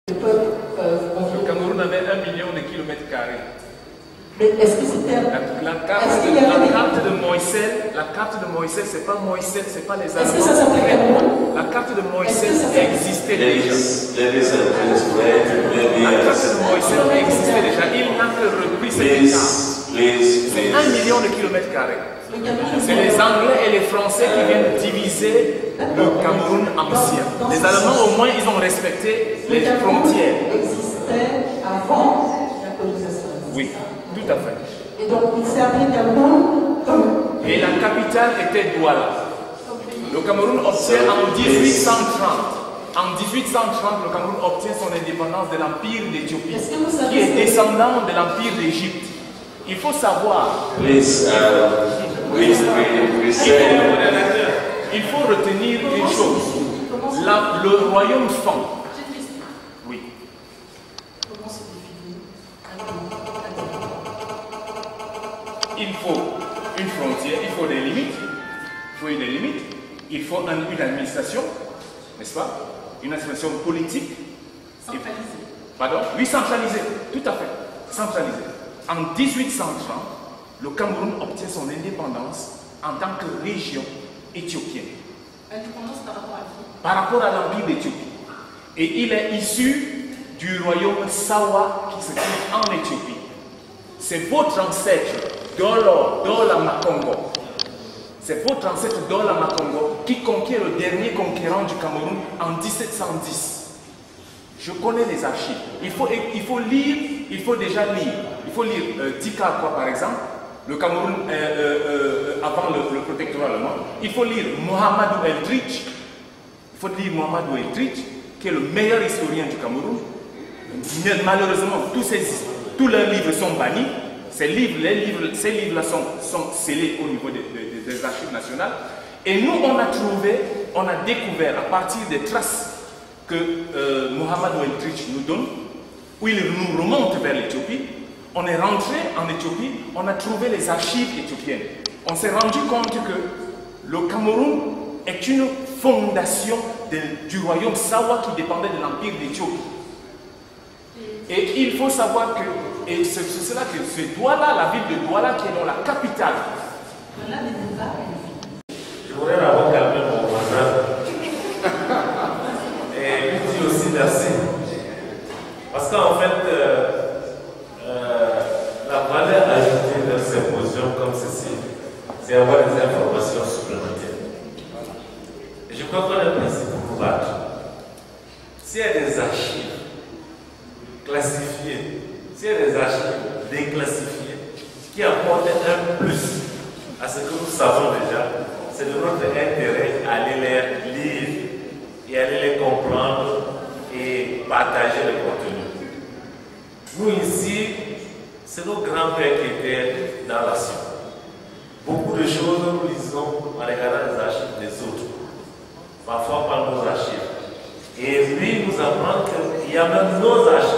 Le Cameroun avait 1 million de kilomètres carrés. Mais est-ce que c'était... La carte de Moïse, c'est pas Moïse, c'est pas les Allemands. Est-ce que ça s'appelait Cameroun? La carte de Moïse existait déjà. La carte de Moïse existait déjà. Il n'a que repris cette carte. C'est 1 million de kilomètres carrés. C'est les Anglais et les Français qui viennent diviser le Cameroun ancien. Les Allemands, au moins, ils ont respecté les frontières. Existait avant la colonisation. Oui, tout à fait. Et donc, il s'est appelé Cameroun comme... Et la capitale était Douala. Le Cameroun obtient en 1830. En 1830, le Cameroun obtient son indépendance de l'Empire d'Éthiopie, qui est descendant de l'Empire d'Égypte. Il faut savoir... Il faut retenir une chose. Le royaume fond. Oui. Comment se définit? Il faut une frontière, il faut des limites. Il faut une administration, n'est-ce pas? Une administration politique. Centralisée. Pardon? Oui, centralisée. Tout à fait. Centralisée. En 1830, le Cameroun obtient son indépendance en tant que région éthiopienne. Indépendance par rapport à qui? Par rapport à l'Empire d'Éthiopie. Et il est issu du royaume Sawa qui se trouve en Éthiopie. C'est votre ancêtre, Dola Makongo. C'est votre ancêtre Dola Makongo qui conquiert le dernier conquérant du Cameroun en 1710. Je connais les archives. Il faut lire, il faut déjà lire. Il faut lire Tika, par exemple, le Cameroun avant le protectorat allemand. Il faut lire Mohamedou Eldridge. Il faut lire Mohamedou Eldridge, qui est le meilleur historien du Cameroun. Malheureusement, tous leurs livres sont bannis. Ces livres-là sont scellés au niveau des archives nationales. Et nous, on a découvert à partir des traces que Mohamedou Eldridge nous donne, où il nous remonte vers l'Éthiopie. On est rentré en Éthiopie, on a trouvé les archives éthiopiennes. On s'est rendu compte que le Cameroun est une fondation du royaume Sawa qui dépendait de l'Empire d'Éthiopie. Et il faut savoir que, et c'est cela que c'est Douala, la ville de Douala, qui est dans la capitale. Je voudrais d'abord calmer mon voisin et lui dire aussi merci. Parce qu'en fait, la valeur ajoutée d'un symposium comme ceci, c'est avoir des informations supplémentaires. Et je crois qu'on est placé pour nous battre. S'il y a des archives classifiées, s'il y a des archives déclassifiées qui apportent un plus à ce que nous savons déjà, c'est de notre intérêt à aller les lire et aller les comprendre et partager les contenus. Nous ici, c'est nos grands-pères qui étaient dans l'action. Beaucoup de choses nous lisons en regardant les archives des autres, parfois par nos archives. Et lui nous apprend qu'il y a même nos archives